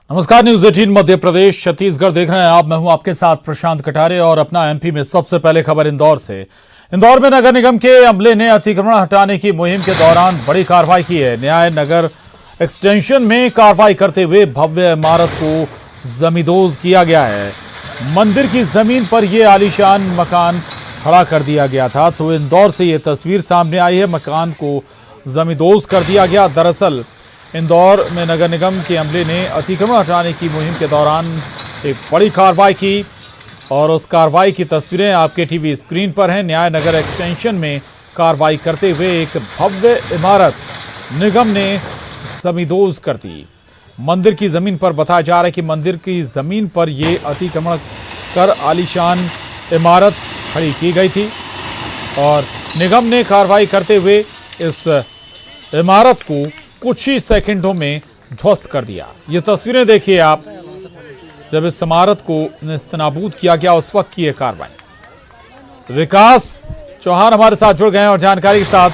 नमस्कार, न्यूज 18 मध्य प्रदेश छत्तीसगढ़ देख रहे हैं आप। मैं हूं आपके साथ प्रशांत कटारे और अपना एमपी में सबसे पहले खबर इंदौर से। इंदौर में नगर निगम के अमले ने अतिक्रमण हटाने की मुहिम के दौरान बड़ी कार्रवाई की है। न्याय नगर एक्सटेंशन में कार्रवाई करते हुए भव्य इमारत को जमींदोज किया गया है। मंदिर की जमीन पर यह आलीशान मकान खड़ा कर दिया गया था, तो इंदौर से यह तस्वीर सामने आई है। मकान को जमींदोज कर दिया गया। दरअसल इंदौर में नगर निगम के अमले ने अतिक्रमण हटाने की मुहिम के दौरान एक बड़ी कार्रवाई की और उस कार्रवाई की तस्वीरें आपके टीवी स्क्रीन पर हैं। न्याय नगर एक्सटेंशन में कार्रवाई करते हुए एक भव्य इमारत निगम ने जमींदोज कर दी। मंदिर की जमीन पर बताया जा रहा है कि मंदिर की जमीन पर ये अतिक्रमण कर आलीशान इमारत खड़ी की गई थी और निगम ने कार्रवाई करते हुए इस इमारत को कुछ ही सेकंडों में ध्वस्त कर दिया। ये तस्वीरें देखिए आप, जब इस इमारत को नेस्तनाबूद किया गया उस वक्त की यह कार्रवाई। विकास चौहान हमारे साथ जुड़ गए हैं और जानकारी के साथ।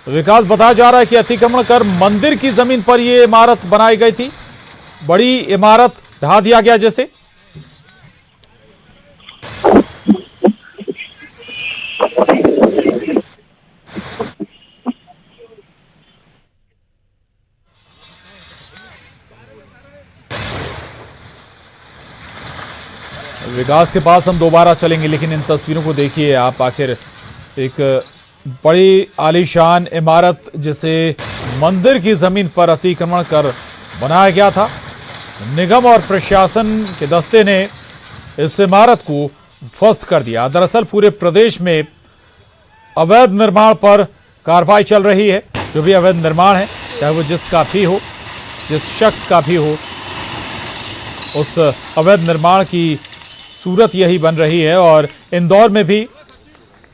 विकास, बताया जा रहा है कि अतिक्रमण कर मंदिर की जमीन पर यह इमारत बनाई गई थी, बड़ी इमारत ढा दिया गया जैसे। विकास के पास हम दोबारा चलेंगे, लेकिन इन तस्वीरों को देखिए आप। आखिर एक बड़ी आलीशान इमारत जिसे मंदिर की जमीन पर अतिक्रमण कर बनाया गया था, निगम और प्रशासन के दस्ते ने इस इमारत को ध्वस्त कर दिया। दरअसल पूरे प्रदेश में अवैध निर्माण पर कार्रवाई चल रही है। जो भी अवैध निर्माण है, चाहे वो जिसका भी हो, जिस शख्स का भी हो, उस अवैध निर्माण की सूरत यही बन रही है। और इंदौर में भी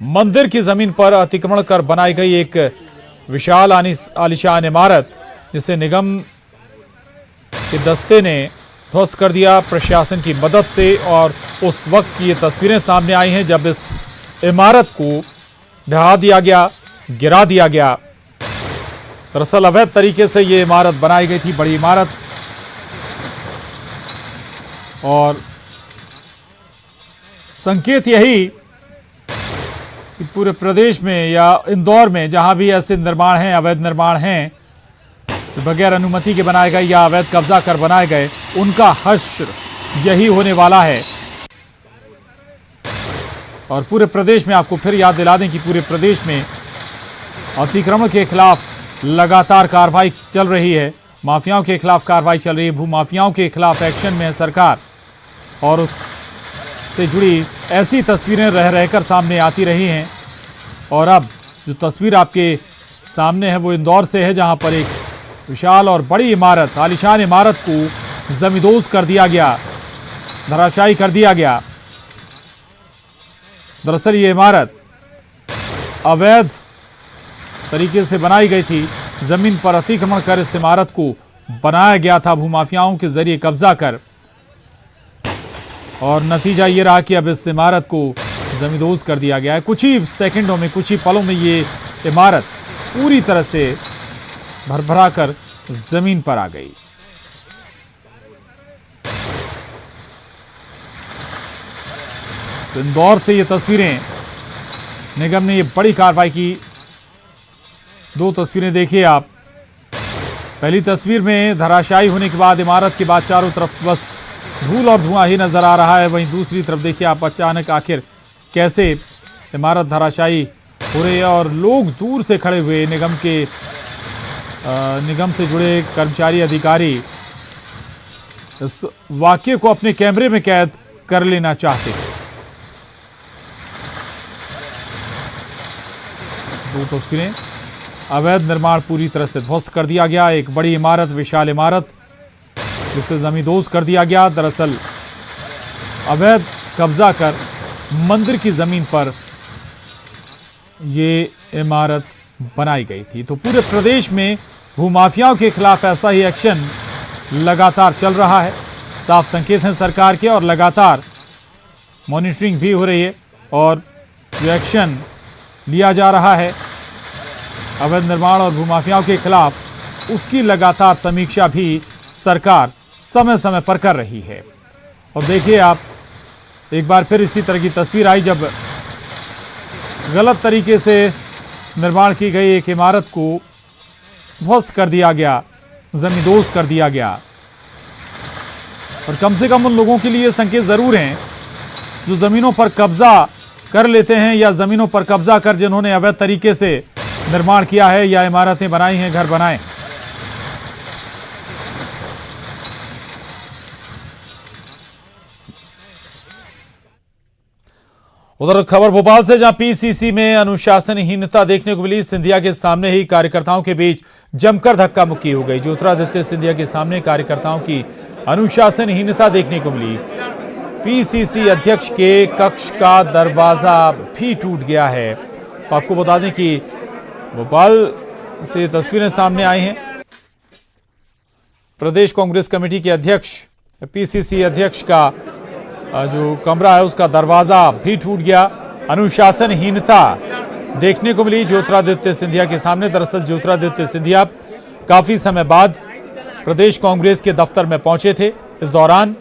मंदिर की जमीन पर अतिक्रमण कर बनाई गई एक विशाल आलीशान इमारत जिसे निगम के दस्ते ने ध्वस्त कर दिया प्रशासन की मदद से। और उस वक्त की ये तस्वीरें सामने आई हैं जब इस इमारत को ढहा दिया गया, गिरा दिया गया। दरअसल अवैध तरीके से ये इमारत बनाई गई थी, बड़ी इमारत। और संकेत यही कि पूरे प्रदेश में या इंदौर में जहां भी ऐसे निर्माण हैं, अवैध निर्माण हैं, तो बगैर अनुमति के बनाए गए या अवैध कब्जा कर बनाए गए, उनका हश्र यही होने वाला है। और पूरे प्रदेश में आपको फिर याद दिला दें कि पूरे प्रदेश में अतिक्रमण के खिलाफ लगातार कार्रवाई चल रही है। माफियाओं के खिलाफ कार्रवाई चल रही है। भूमाफियाओं के खिलाफ एक्शन में है सरकार। और उस से जुड़ी ऐसी तस्वीरें रह रहकर सामने आती रही हैं। और अब जो तस्वीर आपके सामने है वो इंदौर से है, जहां पर एक विशाल और बड़ी इमारत, आलीशान इमारत को जमींदोज कर दिया गया, धराशायी कर दिया गया। दरअसल ये इमारत अवैध तरीके से बनाई गई थी। जमीन पर अतिक्रमण कर इस इमारत को बनाया गया था भूमाफियाओं के जरिए कब्जा कर। और नतीजा ये रहा कि अब इस इमारत को जमींदोज कर दिया गया है। कुछ ही सेकंडों में, कुछ ही पलों में ये इमारत पूरी तरह से भरभरा कर जमीन पर आ गई। तो इंदौर से ये तस्वीरें, निगम ने ये बड़ी कार्रवाई की। दो तस्वीरें देखिए आप। पहली तस्वीर में धराशायी होने के बाद इमारत के बाद चारों तरफ बस धूल और धुआं ही नजर आ रहा है। वहीं दूसरी तरफ देखिए आप, अचानक आखिर कैसे इमारत धराशायी हो रही है और लोग दूर से खड़े हुए, निगम से जुड़े कर्मचारी, अधिकारी इस वाकये को अपने कैमरे में कैद कर लेना चाहते थे। दो तस्वीरें, अवैध निर्माण पूरी तरह से ध्वस्त कर दिया गया। एक बड़ी इमारत, विशाल इमारत जिसे जमींदोज कर दिया गया। दरअसल अवैध कब्जा कर मंदिर की जमीन पर ये इमारत बनाई गई थी। तो पूरे प्रदेश में भूमाफियाओं के खिलाफ ऐसा ही एक्शन लगातार चल रहा है। साफ संकेत हैं सरकार के और लगातार मॉनिटरिंग भी हो रही है। और जो एक्शन लिया जा रहा है अवैध निर्माण और भूमाफियाओं के खिलाफ, उसकी लगातार समीक्षा भी सरकार समय समय पर कर रही है। और देखिए आप, एक बार फिर इसी तरह की तस्वीर आई जब गलत तरीके से निर्माण की गई एक इमारत को ध्वस्त कर दिया गया, जमींदोज कर दिया गया। और कम से कम उन लोगों के लिए संकेत जरूर हैं जो जमीनों पर कब्जा कर लेते हैं या जमीनों पर कब्जा कर जिन्होंने अवैध तरीके से निर्माण किया है या इमारतें बनाई हैं, घर बनाए। उधर खबर भोपाल से, जहां पीसीसी में अनुशासनहीनता देखने को मिली। सिंधिया के सामने ही कार्यकर्ताओं के बीच जमकर धक्का मुक्की हो गई। ज्योतिरादित्य सिंधिया के सामने कार्यकर्ताओं की अनुशासनहीनता देखने को मिली। पीसीसी अध्यक्ष के कक्ष का दरवाजा भी टूट गया है। तो आपको बता दें कि भोपाल से तस्वीरें सामने आई हैं। प्रदेश कांग्रेस कमेटी के अध्यक्ष, पीसीसी अध्यक्ष का जो कमरा है उसका दरवाजा भी टूट गया। अनुशासनहीनता देखने को मिली ज्योतिरादित्य सिंधिया के सामने। दरअसल ज्योतिरादित्य सिंधिया काफी समय बाद प्रदेश कांग्रेस के दफ्तर में पहुंचे थे। इस दौरान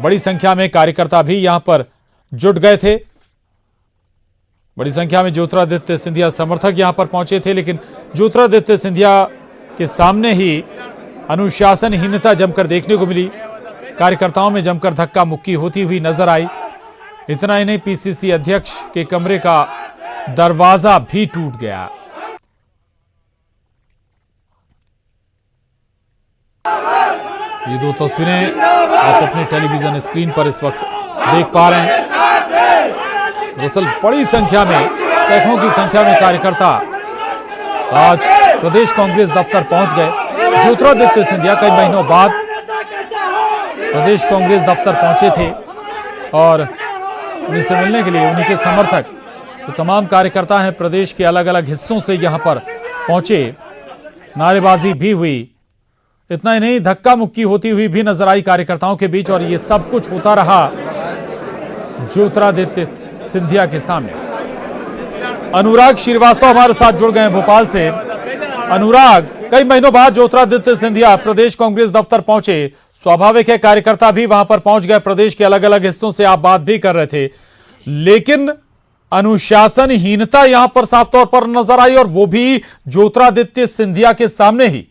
बड़ी संख्या में कार्यकर्ता भी यहां पर जुट गए थे। बड़ी संख्या में ज्योतिरादित्य सिंधिया समर्थक यहां पर पहुंचे थे, लेकिन ज्योतिरादित्य सिंधिया के सामने ही अनुशासनहीनता जमकर देखने को मिली। कार्यकर्ताओं में जमकर धक्का मुक्की होती हुई नजर आई। इतना ही नहीं, पीसीसी अध्यक्ष के कमरे का दरवाजा भी टूट गया। ये दो तस्वीरें आप अपने टेलीविजन स्क्रीन पर इस वक्त देख पा रहे हैं। दरअसल बड़ी संख्या में, सैकड़ों की संख्या में कार्यकर्ता आज प्रदेश कांग्रेस दफ्तर पहुंच गए। ज्योतिरादित्य सिंधिया कई महीनों बाद प्रदेश कांग्रेस दफ्तर पहुंचे थे और उन्हीं से मिलने के लिए उन्हीं के समर्थक, तो तमाम कार्यकर्ता हैं प्रदेश के अलग अलग हिस्सों से यहां पर पहुंचे। नारेबाजी भी हुई। इतना ही नहीं, धक्का मुक्की होती हुई भी नजर आई कार्यकर्ताओं के बीच। और ये सब कुछ होता रहा ज्योतिरादित्य सिंधिया के सामने। अनुराग श्रीवास्तव हमारे साथ जुड़ गए हैं भोपाल से। अनुराग, कई महीनों बाद ज्योतिरादित्य सिंधिया प्रदेश कांग्रेस दफ्तर पहुंचे। स्वाभाविक है कार्यकर्ता भी वहां पर पहुंच गए। प्रदेश के अलग अलग हिस्सों से आप बात भी कर रहे थे, लेकिन अनुशासनहीनता यहां पर साफ तौर पर नजर आई, और वो भी ज्योतिरादित्य सिंधिया के सामने ही।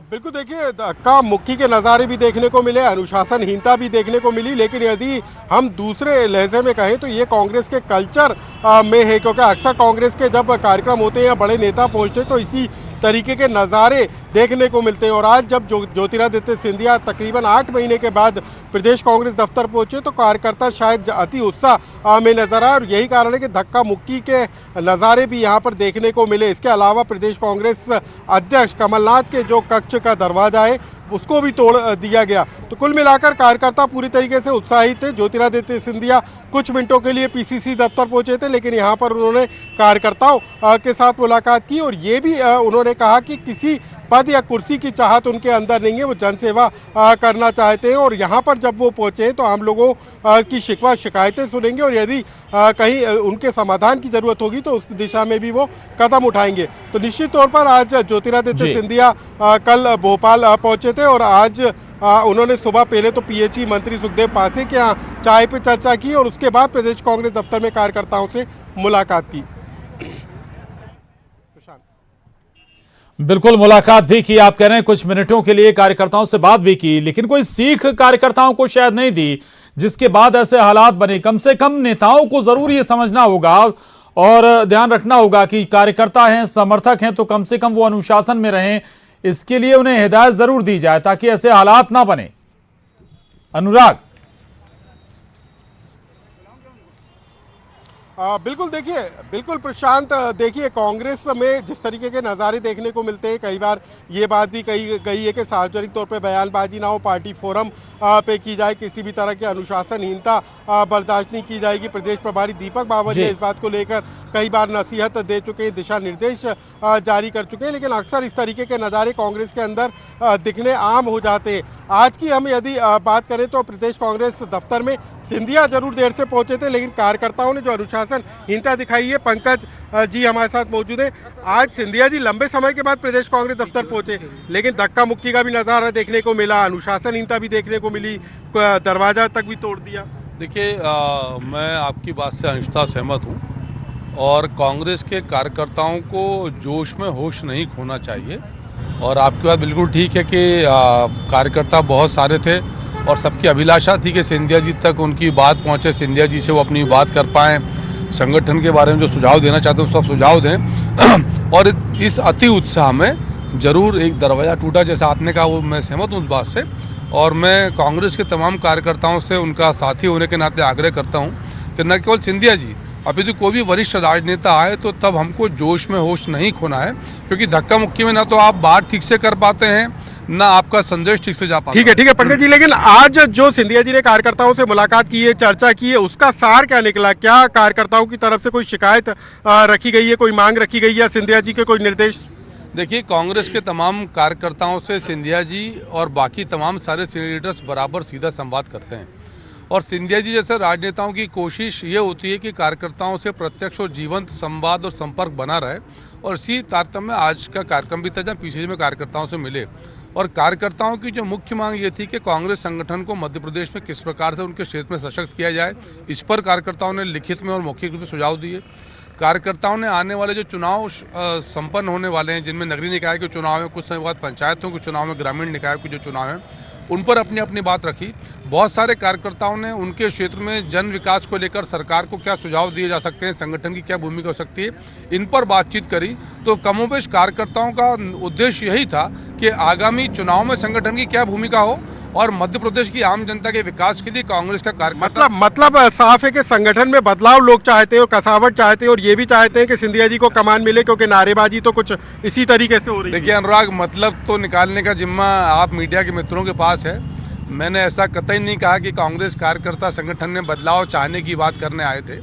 बिल्कुल, देखिए धक्का मुक्की के नज़ारे भी देखने को मिले, अनुशासनहीनता भी देखने को मिली। लेकिन यदि हम दूसरे लहजे में कहें तो ये कांग्रेस के कल्चर में है, क्योंकि अक्सर कांग्रेस के जब कार्यक्रम होते हैं या बड़े नेता पहुंचते हैं तो इसी तरीके के नज़ारे देखने को मिलते हैं। और आज जब ज्योतिरादित्य सिंधिया तकरीबन 8 महीने के बाद प्रदेश कांग्रेस दफ्तर पहुंचे तो कार्यकर्ता शायद अति उत्साह में नजर आए, और यही कारण है कि धक्का मुक्की के नज़ारे भी यहां पर देखने को मिले। इसके अलावा प्रदेश कांग्रेस अध्यक्ष कमलनाथ के जो कक्ष का दरवाजा है उसको भी तोड़ दिया गया। तो कुल मिलाकर कार्यकर्ता पूरी तरीके से उत्साहित थे। ज्योतिरादित्य सिंधिया कुछ मिनटों के लिए पीसीसी दफ्तर पहुंचे थे, लेकिन यहां पर उन्होंने कार्यकर्ताओं के साथ मुलाकात की, और ये भी उन्होंने कहा कि किसी पद या कुर्सी की चाहत उनके अंदर नहीं है, वो जनसेवा करना चाहते हैं। और यहाँ पर जब वो पहुंचे तो हम लोगों की शिकवा शिकायतें सुनेंगे, और यदि कहीं उनके समाधान की जरूरत होगी तो उस दिशा में भी वो कदम उठाएंगे। तो निश्चित तौर पर आज ज्योतिरादित्य सिंधिया कल भोपाल पहुंचे थे, और आज उन्होंने सुबह पहले तो पीएचई मंत्री सुखदेव पासे के यहाँ चाय पे चर्चा की, और उसके बाद प्रदेश कांग्रेस दफ्तर में कार्यकर्ताओं से मुलाकात की। बिल्कुल, मुलाकात भी की। आप कह रहे हैं कुछ मिनटों के लिए कार्यकर्ताओं से बात भी की, लेकिन कोई सीख कार्यकर्ताओं को शायद नहीं दी, जिसके बाद ऐसे हालात बने। कम से कम नेताओं को जरूर ये समझना होगा और ध्यान रखना होगा कि कार्यकर्ता हैं, समर्थक हैं, तो कम से कम वो अनुशासन में रहें। इसके लिए उन्हें हिदायत जरूर दी जाए ताकि ऐसे हालात ना बने। अनुराग, बिल्कुल, देखिए, बिल्कुल प्रशांत, देखिए कांग्रेस में जिस तरीके के नज़ारे देखने को मिलते हैं, कई बार ये बात भी कही गई है कि सार्वजनिक तौर पे बयानबाजी ना हो, पार्टी फोरम पे की जाए, किसी भी तरह की अनुशासनहीनता बर्दाश्त नहीं की जाएगी। प्रदेश प्रभारी दीपक बावरिया ने इस बात को लेकर कई बार नसीहत दे चुके हैं, दिशा निर्देश जारी कर चुके हैं, लेकिन अक्सर इस तरीके के नज़ारे कांग्रेस के अंदर दिखने आम हो जाते हैं। आज की हम यदि बात करें तो प्रदेश कांग्रेस दफ्तर में सिंधिया जरूर देर से पहुंचे थे, लेकिन कार्यकर्ताओं ने जो अनुशासन अनुशासनहीनता दिखाई है। पंकज जी हमारे साथ मौजूद है। आज सिंधिया जी लंबे समय के बाद प्रदेश कांग्रेस दफ्तर पहुंचे, लेकिन धक्का मुक्की का भी नजारा देखने को मिला, अनुशासनहीनता भी देखने को मिली, दरवाजा तक भी तोड़ दिया। देखिए, मैं आपकी बात से अंशतः सहमत हूँ और कांग्रेस के कार्यकर्ताओं को जोश में होश नहीं खोना चाहिए। और आपकी बात बिल्कुल ठीक है कि कार्यकर्ता बहुत सारे थे और सबकी अभिलाषा थी कि सिंधिया जी तक उनकी बात पहुंचे, सिंधिया जी से वो अपनी बात कर पाएं, संगठन के बारे में जो सुझाव देना चाहते हैं सब सुझाव दें। और इस अति उत्साह में जरूर एक दरवाजा टूटा, जैसा आपने कहा, वो मैं सहमत हूँ उस बात से। और मैं कांग्रेस के तमाम कार्यकर्ताओं से उनका साथी होने के नाते आग्रह करता हूँ कि न केवल सिंधिया जी, अभी तो कोई भी वरिष्ठ राजनेता आए तो तब हमको जोश में होश नहीं खोना है, क्योंकि धक्का मुक्की में ना तो आप बात ठीक से कर पाते हैं, ना आपका संदेश ठीक से जा पाता है। ठीक है पंकज जी, लेकिन आज जो सिंधिया जी ने कार्यकर्ताओं से मुलाकात की है, चर्चा की है, उसका सार क्या निकला? क्या कार्यकर्ताओं की तरफ से कोई शिकायत रखी गई है, कोई मांग रखी गई है, सिंधिया जी के कोई निर्देश? देखिए, कांग्रेस के तमाम कार्यकर्ताओं से सिंधिया जी और बाकी तमाम सारे सीनियर लीडर्स बराबर सीधा संवाद करते हैं। और सिंधिया जी जैसे राजनेताओं की कोशिश ये होती है कि कार्यकर्ताओं से प्रत्यक्ष और जीवंत संवाद और संपर्क बना रहे। और इसी तारतम्य में आज का कार्यक्रम भी था, जहाँ पीसीसी में कार्यकर्ताओं से मिले। और कार्यकर्ताओं की जो मुख्य मांग ये थी कि कांग्रेस संगठन को मध्य प्रदेश में किस प्रकार से उनके क्षेत्र में सशक्त किया जाए, इस पर कार्यकर्ताओं ने लिखित में और मौखिक रूप से सुझाव दिए। कार्यकर्ताओं ने आने वाले जो चुनाव संपन्न होने वाले हैं, जिनमें नगरीय निकाय के चुनाव है, कुछ समय बाद पंचायतों के चुनाव में, ग्रामीण निकाय के जो चुनाव हैं, उन पर अपनी अपनी बात रखी। बहुत सारे कार्यकर्ताओं ने उनके क्षेत्र में जन विकास को लेकर सरकार को क्या सुझाव दिए जा सकते हैं, संगठन की क्या भूमिका हो सकती है, इन पर बातचीत करी। तो कमोबेश कार्यकर्ताओं का उद्देश्य यही था कि आगामी चुनाव में संगठन की क्या भूमिका हो और मध्य प्रदेश की आम जनता के विकास के लिए कांग्रेस का कार्यकर्ता मतलब साफ है कि संगठन में बदलाव लोग चाहते हैं और कसावट चाहते हैं, और ये भी चाहते हैं कि सिंधिया जी को कमान मिले, क्योंकि नारेबाजी तो कुछ इसी तरीके से हो रही है। देखिए अनुराग, मतलब तो निकालने का जिम्मा आप मीडिया के मित्रों के पास है। मैंने ऐसा कतई नहीं कहा कि कांग्रेस कार्यकर्ता संगठन में बदलाव चाहने की बात करने आए थे,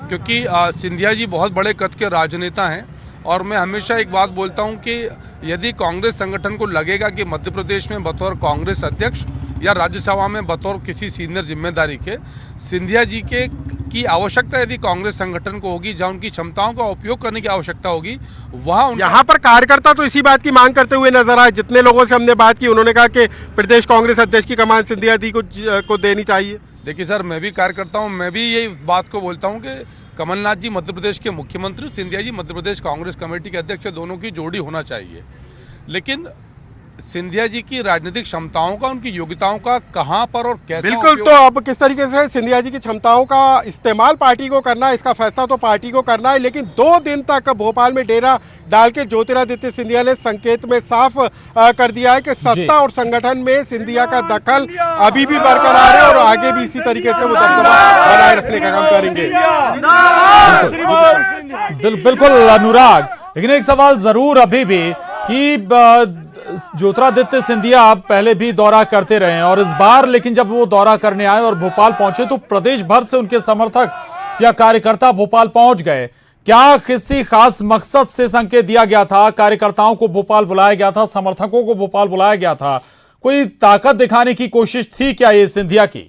क्योंकि सिंधिया जी बहुत बड़े कद के राजनेता हैं। और मैं हमेशा एक बात बोलता हूं कि यदि कांग्रेस संगठन को लगेगा कि मध्य प्रदेश में बतौर कांग्रेस अध्यक्ष या राज्यसभा में बतौर किसी सीनियर जिम्मेदारी के सिंधिया जी की आवश्यकता यदि कांग्रेस संगठन को होगी, जहां उनकी क्षमताओं का उपयोग करने की आवश्यकता होगी, वहां यहाँ पर कार्यकर्ता तो इसी बात की मांग करते हुए नजर आए। जितने लोगों से हमने बात की, उन्होंने कहा कि प्रदेश कांग्रेस अध्यक्ष की कमान सिंधिया जी को देनी चाहिए। देखिए सर, मैं भी कार्यकर्ता हूं, मैं भी यही बात को बोलता हूं कि कमलनाथ जी मध्य प्रदेश के मुख्यमंत्री, सिंधिया जी मध्य प्रदेश कांग्रेस कमेटी के अध्यक्ष, दोनों की जोड़ी होना चाहिए। लेकिन सिंधिया जी की राजनीतिक क्षमताओं का, उनकी योग्यताओं का कहां पर और कैसे बिल्कुल, तो अब किस तरीके से सिंधिया जी की क्षमताओं का इस्तेमाल पार्टी को करना है, इसका फैसला तो पार्टी को करना है। लेकिन 2 दिन तक भोपाल में डेरा डाल के ज्योतिरादित्य सिंधिया ने संकेत में साफ कर दिया है कि सत्ता और संगठन में सिंधिया का दखल अभी भी बरकरार है और आगे भी इसी तरीके से वो दबदबा बनाए रखने का काम करेंगे। बिल्कुल अनुराग, लेकिन एक सवाल जरूर अभी भी कि ज्योतिरादित्य सिंधिया पहले भी दौरा करते रहे हैं और इस बार लेकिन जब वो दौरा करने आए और भोपाल पहुंचे तो प्रदेश भर से उनके समर्थक या कार्यकर्ता भोपाल पहुंच गए। क्या किसी खास मकसद से संकेत दिया गया था? कार्यकर्ताओं को भोपाल बुलाया गया था, समर्थकों को भोपाल बुलाया गया था, कोई ताकत दिखाने की कोशिश थी क्या ये सिंधिया की?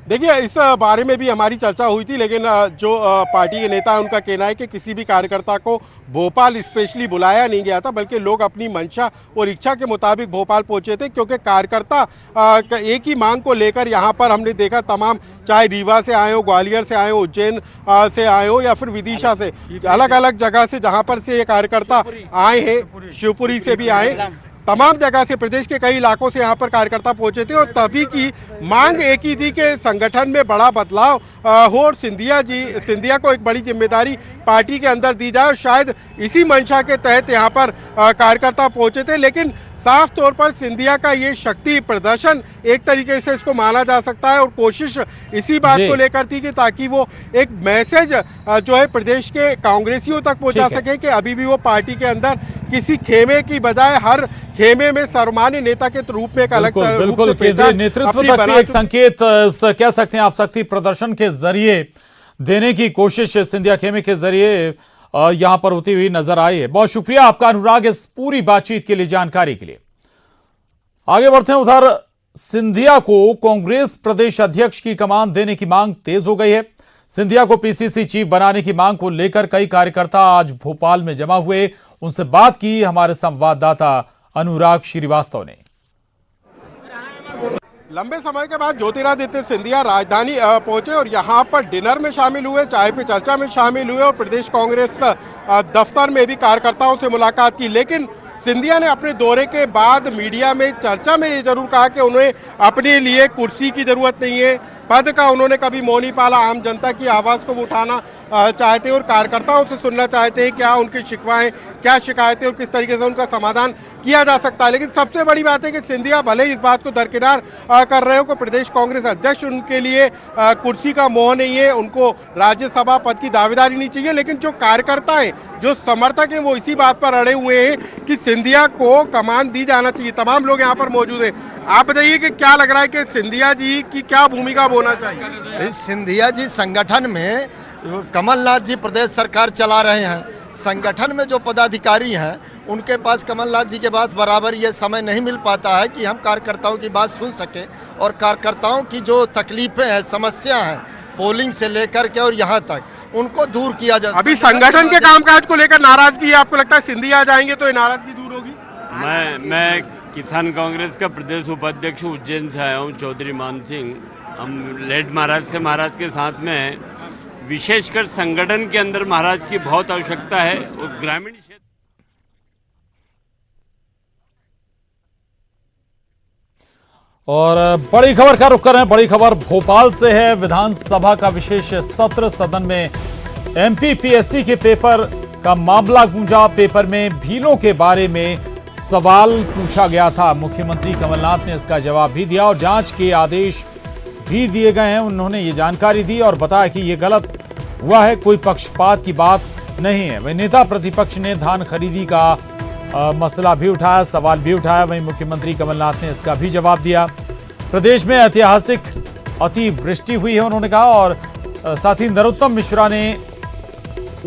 देखिए, इस बारे में भी हमारी चर्चा हुई थी, लेकिन जो पार्टी के नेता है उनका कहना है कि किसी भी कार्यकर्ता को भोपाल स्पेशली बुलाया नहीं गया था, बल्कि लोग अपनी मंशा और इच्छा के मुताबिक भोपाल पहुंचे थे। क्योंकि कार्यकर्ता एक ही मांग को लेकर यहाँ पर हमने देखा, तमाम चाहे रीवा से आए हो, ग्वालियर से आए हो, उज्जैन से आए हो या फिर विदिशा से, अलग अलग जगह से जहां पर से ये कार्यकर्ता आए हैं, शिवपुरी से भी आए, तमाम जगह से, प्रदेश के कई इलाकों से यहाँ पर कार्यकर्ता पहुंचे थे और तभी की मांग एक ही थी कि संगठन में बड़ा बदलाव हो और सिंधिया को एक बड़ी जिम्मेदारी पार्टी के अंदर दी जाए। और शायद इसी मंशा के तहत यहाँ पर कार्यकर्ता पहुंचे थे। लेकिन साफ तौर पर सिंधिया का ये शक्ति प्रदर्शन एक तरीके से इसको माना जा सकता है और कोशिश इसी बात को लेकर थी कि ताकि वो एक मैसेज जो है प्रदेश के कांग्रेसियों तक पहुंचा सके कि अभी भी वो पार्टी के अंदर किसी खेमे की बजाय हर खेमे में सर्वमान्य नेता के रूप में एक अलग बिल्कुल केंद्रीय नेतृत्व तक भी एक संकेत कह सकते हैं आप, शक्ति प्रदर्शन के जरिए देने की कोशिश सिंधिया खेमे के जरिए यहां पर होती हुई नजर आई है। बहुत शुक्रिया आपका अनुराग, इस पूरी बातचीत के लिए, जानकारी के लिए। आगे बढ़ते हैं, उधर सिंधिया को कांग्रेस प्रदेश अध्यक्ष की कमान देने की मांग तेज हो गई है। सिंधिया को पीसीसी चीफ बनाने की मांग को लेकर कई कार्यकर्ता आज भोपाल में जमा हुए। उनसे बात की हमारे संवाददाता अनुराग श्रीवास्तव ने। लंबे समय के बाद ज्योतिरादित्य सिंधिया राजधानी पहुंचे और यहां पर डिनर में शामिल हुए, चाय पे चर्चा में शामिल हुए और प्रदेश कांग्रेस दफ्तर में भी कार्यकर्ताओं से मुलाकात की। लेकिन सिंधिया ने अपने दौरे के बाद मीडिया में चर्चा में ये जरूर कहा कि उन्हें अपने लिए कुर्सी की जरूरत नहीं है, पद का उन्होंने कभी मोह नहीं पाला। आम जनता की आवाज को वो उठाना चाहते हैं और कार्यकर्ताओं से सुनना चाहते हैं क्या उनकी शिकवाएं, क्या शिकायतें और किस तरीके से उनका समाधान किया जा सकता है। लेकिन सबसे बड़ी बात है कि सिंधिया भले इस बात को दरकिनार कर रहे हो कि प्रदेश कांग्रेस अध्यक्ष उनके लिए कुर्सी का मोह नहीं है, उनको राज्यसभा पद की दावेदारी नहीं चाहिए, लेकिन जो कार्यकर्ता है, जो समर्थक है, वो इसी बात पर अड़े हुए हैं कि सिंधिया को कमान दी जाना चाहिए। तमाम लोग यहाँ पर मौजूद हैं। आप बताइए कि क्या लग रहा है कि सिंधिया जी की क्या भूमिका होना चाहिए? सिंधिया जी संगठन में, कमलनाथ जी प्रदेश सरकार चला रहे हैं, संगठन में जो पदाधिकारी हैं उनके पास, कमलनाथ जी के पास बराबर ये समय नहीं मिल पाता है कि हम कार्यकर्ताओं की बात सुन सके और कार्यकर्ताओं की जो तकलीफें हैं, समस्या हैं, पोलिंग से लेकर के और यहाँ तक उनको दूर किया जाए। अभी संगठन के कामकाज को लेकर नाराजगी है, आपको लगता है सिंधिया जाएंगे तो ये नाराजगी दूर होगी? मैं किसान कांग्रेस का प्रदेश उपाध्यक्ष उज्जैन से आया हूँ, चौधरी मान सिंह। हम लेड महाराज से महाराज के साथ में हैं। विशेषकर संगठन के अंदर महाराज की बहुत आवश्यकता है और ग्रामीण क्षेत्र। और बड़ी खबर का रुख कर रहे हैं। बड़ी खबर भोपाल से है। विधानसभा का विशेष सत्र, सदन में एमपीपीएससी के पेपर का मामला गूंजा। पेपर में भीलों के बारे में सवाल पूछा गया था। मुख्यमंत्री कमलनाथ ने इसका जवाब भी दिया और जांच के आदेश भी दिए गए हैं। उन्होंने ये जानकारी दी और बताया कि ये गलत हुआ है, कोई पक्षपात की बात नहीं है। वहीं नेता प्रतिपक्ष ने धान खरीदी का मसला भी उठाया, सवाल भी उठाया। वहीं मुख्यमंत्री कमलनाथ ने इसका भी जवाब दिया। प्रदेश में ऐतिहासिक अतिवृष्टि हुई है उन्होंने कहा, और साथ ही नरोत्तम मिश्रा ने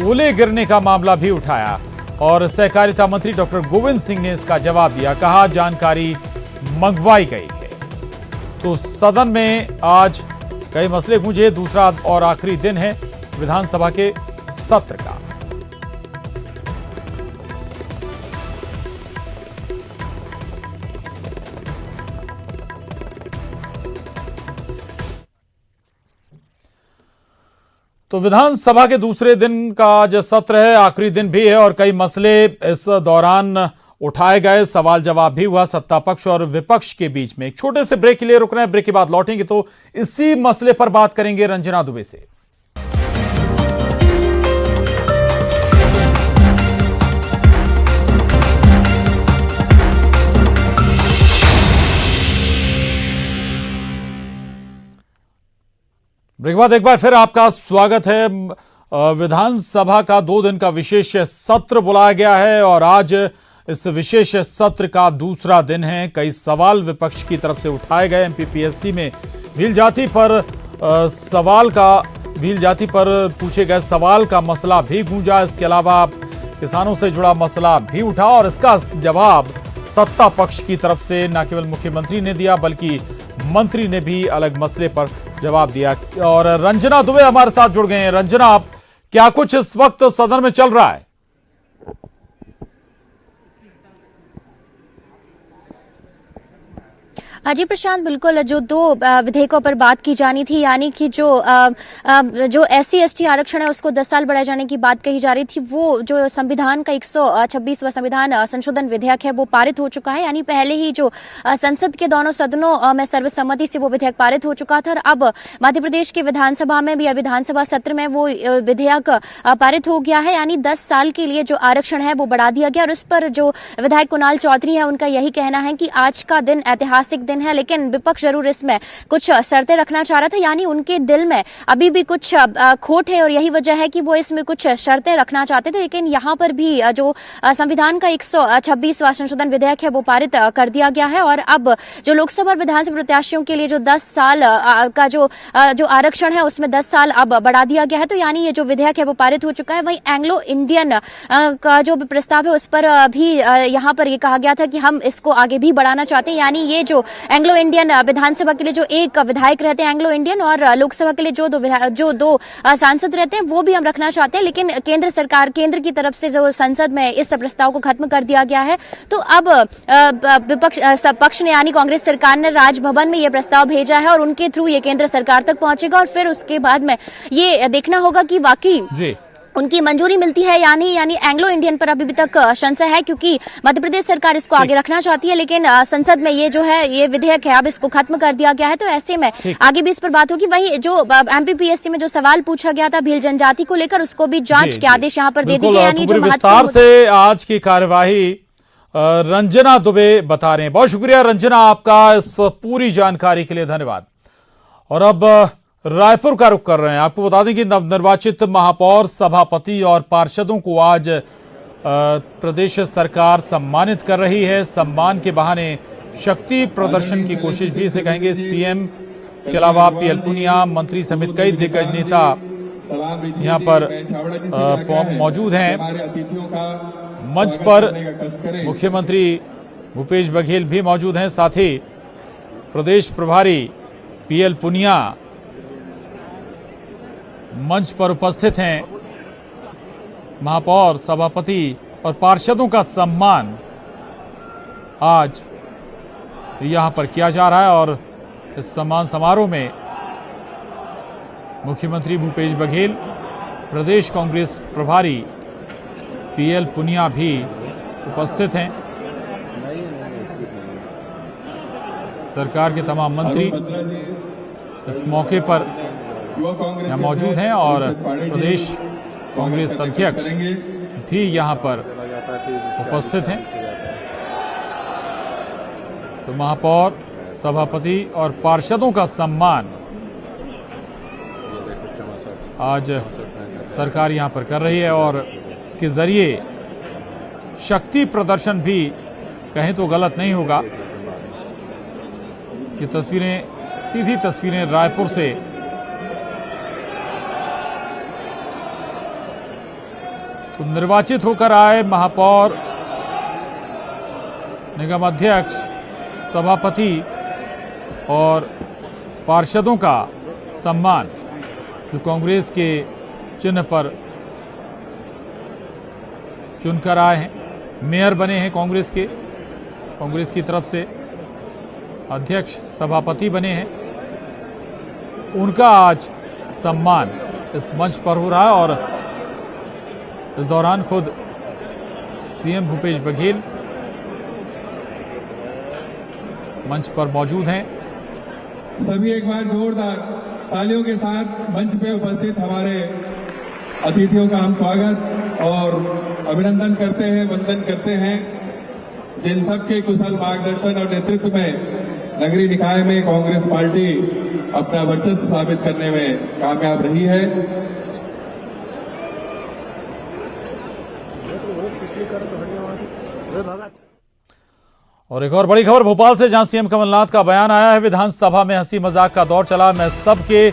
ओले गिरने का मामला भी उठाया और सहकारिता मंत्री डॉक्टर गोविंद सिंह ने इसका जवाब दिया। कहा जानकारी मंगवाई गई है। तो सदन में आज कई मसले गूंजे। दूसरा और आखिरी दिन है विधानसभा के सत्र का। तो विधानसभा के दूसरे दिन का आज सत्र है, आखिरी दिन भी है और कई मसले इस दौरान उठाए गए, सवाल जवाब भी हुआ सत्ता पक्ष और विपक्ष के बीच में। एक छोटे से ब्रेक के लिए रुक रहे हैं, ब्रेक के बाद लौटेंगे तो इसी मसले पर बात करेंगे रंजना दुबे से। ब्रेक के बाद एक बार फिर आपका स्वागत है। विधानसभा का 2 दिन का विशेष सत्र बुलाया गया है और आज इस विशेष सत्र का दूसरा दिन है। कई सवाल विपक्ष की तरफ से उठाए गए। एमपीपीएससी में भील जाति पर पूछे गए सवाल का मसला भी गूंजा। इसके अलावा किसानों से जुड़ा मसला भी उठा और इसका जवाब सत्ता पक्ष की तरफ से न केवल मुख्यमंत्री ने दिया बल्कि मंत्री ने भी अलग मसले पर जवाब दिया। और रंजना दुबे हमारे साथ जुड़ गए हैं। रंजना, आप क्या कुछ इस वक्त सदन में चल रहा है? जी प्रशांत, बिल्कुल जो 2 विधेयकों पर बात की जानी थी, यानी कि जो SC ST आरक्षण है उसको 10 साल बढ़ाए जाने की बात कही जा रही थी, वो जो संविधान का 126वां संविधान संशोधन विधेयक है वो पारित हो चुका है। यानी पहले ही जो संसद के दोनों सदनों में सर्वसम्मति से वो विधेयक पारित हो चुका था और अब मध्य प्रदेश की विधानसभा में भी या विधानसभा सत्र में वो विधेयक पारित हो गया है। यानी 10 साल के लिए जो आरक्षण है वो बढ़ा दिया गया और उस पर जो विधायक कुणाल चौधरी है उनका यही कहना है कि आज का दिन ऐतिहासिक दिन है, लेकिन विपक्ष जरूर इसमें कुछ शर्तें रखना चाह रहा था। यानी उनके दिल में अभी भी कुछ खोट है और यही वजह है कि वो इसमें कुछ शर्तें रखना चाहते थे। लेकिन यहाँ पर भी जो संविधान का 126वां संशोधन विधेयक है वो पारित कर दिया गया है और अब जो लोकसभा और विधानसभा प्रत्याशियों के लिए जो 10 साल का जो आरक्षण है उसमें 10 साल अब बढ़ा दिया गया है। तो यानी ये जो विधेयक है वो पारित हो चुका है। वहीं एंग्लो इंडियन का जो प्रस्ताव है उस पर भी यहाँ पर ये कहा गया था कि हम इसको आगे भी बढ़ाना चाहते हैं। यानी ये जो एंग्लो इंडियन विधानसभा के लिए जो एक विधायक रहते हैं एंग्लो इंडियन, और लोकसभा के लिए जो दो सांसद रहते हैं वो भी हम रखना चाहते हैं, लेकिन केंद्र की तरफ से जो संसद में इस प्रस्ताव को खत्म कर दिया गया है। तो अब पक्ष ने यानी कांग्रेस सरकार ने राजभवन में यह प्रस्ताव भेजा है और उनके थ्रू ये केंद्र सरकार तक पहुंचेगा, और फिर उसके बाद में ये देखना होगा कि वाकई उनकी मंजूरी मिलती है यानी एंग्लो इंडियन पर अभी तक संशय है, क्योंकि मध्य प्रदेश सरकार इसको आगे रखना चाहती है, लेकिन संसद में ये जो है ये विधेयक है अब इसको खत्म कर दिया गया है। तो ऐसे में आगे भी इस पर बात होगी। वही जो एमपीपीएससी में जो सवाल पूछा गया था भील जनजाति को लेकर, उसको भी जांच के आदेश यहाँ पर दे दिए गए। यानी जो विस्तार से आज की कार्यवाही रंजना दुबे बता रहे हैं। बहुत शुक्रिया रंजना, आपका इस पूरी जानकारी के लिए धन्यवाद। और अब रायपुर का रुख कर रहे हैं। आपको बता दें कि नवनिर्वाचित महापौर, सभापति और पार्षदों को आज प्रदेश सरकार सम्मानित कर रही है। सम्मान के बहाने शक्ति प्रदर्शन की कोशिश भी इसे कहेंगे। सीएम, इसके अलावा पीएल पुनिया, मंत्री समेत कई दिग्गज नेता यहाँ पर मौजूद हैं। मंच पर मुख्यमंत्री भूपेश बघेल भी मौजूद हैं, साथ ही प्रदेश प्रभारी पीएल पुनिया मंच पर उपस्थित हैं। महापौर, सभापति और पार्षदों का सम्मान आज यहां पर किया जा रहा है, और इस सम्मान समारोह में मुख्यमंत्री भूपेश बघेल, प्रदेश कांग्रेस प्रभारी पीएल पुनिया भी उपस्थित हैं। सरकार के तमाम मंत्री इस मौके पर यहाँ मौजूद हैं और प्रदेश कांग्रेस अध्यक्ष भी यहाँ पर उपस्थित हैं। तो महापौर, सभापति और पार्षदों का सम्मान आज सरकार यहाँ पर कर रही है, और इसके जरिए शक्ति प्रदर्शन भी कहें तो गलत नहीं होगा। ये तस्वीरें, सीधी तस्वीरें रायपुर से तो निर्वाचित होकर आए महापौर, निगम अध्यक्ष, सभापति और पार्षदों का सम्मान जो कांग्रेस के चिन्ह पर चुनकर आए हैं। मेयर बने हैं कांग्रेस की तरफ से, अध्यक्ष, सभापति बने हैं, उनका आज सम्मान इस मंच पर हो रहा है। और इस दौरान खुद सीएम भूपेश बघेल मंच पर मौजूद हैं। सभी एक बार जोरदार तालियों के साथ मंच पे उपस्थित हमारे अतिथियों का हम स्वागत और अभिनंदन करते हैं, वंदन करते हैं, जिन सबके कुशल मार्गदर्शन और नेतृत्व में नगरीय निकाय में कांग्रेस पार्टी अपना वर्चस्व साबित करने में कामयाब रही है। और एक और बड़ी खबर भोपाल से, जहां सीएम कमलनाथ का बयान आया है। विधानसभा में हंसी मजाक का दौर चला, मैं सबके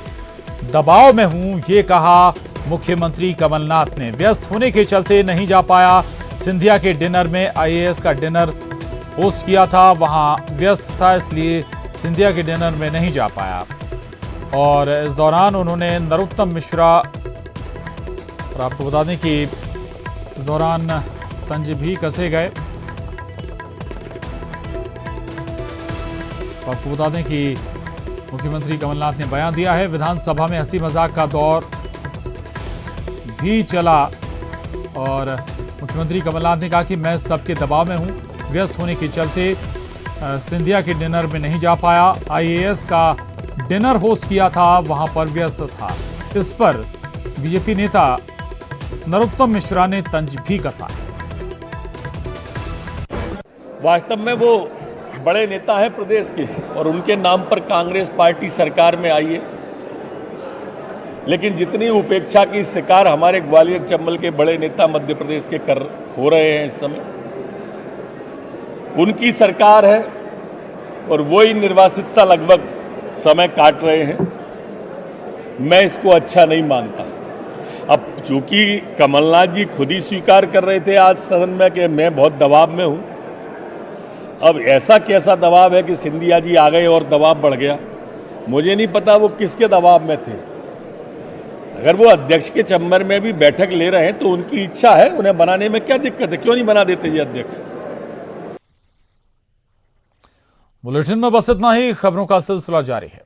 दबाव में हूं, ये कहा मुख्यमंत्री कमलनाथ ने। व्यस्त होने के चलते नहीं जा पाया। सिंधिया के डिनर में, आईएएस का डिनर होस्ट किया था, वहां व्यस्त था, इसलिए सिंधिया के डिनर में नहीं जा पाया। और इस दौरान उन्होंने नरोत्तम मिश्रा, और आपको बता दें कि इस दौरान तंज भी कसे गए। आपको बता दें कि मुख्यमंत्री कमलनाथ ने बयान दिया है। विधानसभा में हंसी मजाक का दौर भी चला और मुख्यमंत्री कमलनाथ ने कहा कि मैं सबके दबाव में हूं, व्यस्त होने के चलते सिंधिया के डिनर में नहीं जा पाया। आईएएस का डिनर होस्ट किया था, वहां पर व्यस्त था। इस पर बीजेपी नेता नरोत्तम मिश्रा ने तंज भी कसा। वास्तव में वो बड़े नेता है प्रदेश के और उनके नाम पर कांग्रेस पार्टी सरकार में आई है, लेकिन जितनी उपेक्षा की शिकार हमारे ग्वालियर चंबल के बड़े नेता मध्य प्रदेश के हो रहे हैं इस समय, उनकी सरकार है और वो ही निर्वासित सा लगभग समय काट रहे हैं। मैं इसको अच्छा नहीं मानता। अब चूंकि कमलनाथ जी खुद ही स्वीकार कर रहे थे आज सदन में कि मैं बहुत दबाव में हूं, अब ऐसा कैसा दबाव है कि सिंधिया जी आ गए और दबाव बढ़ गया? मुझे नहीं पता वो किसके दबाव में थे। अगर वो अध्यक्ष के चैम्बर में भी बैठक ले रहे हैं तो उनकी इच्छा है, उन्हें बनाने में क्या दिक्कत है? क्यों नहीं बना देते ये अध्यक्ष? बुलेटिन में बस इतना ही। खबरों का सिलसिला जारी है।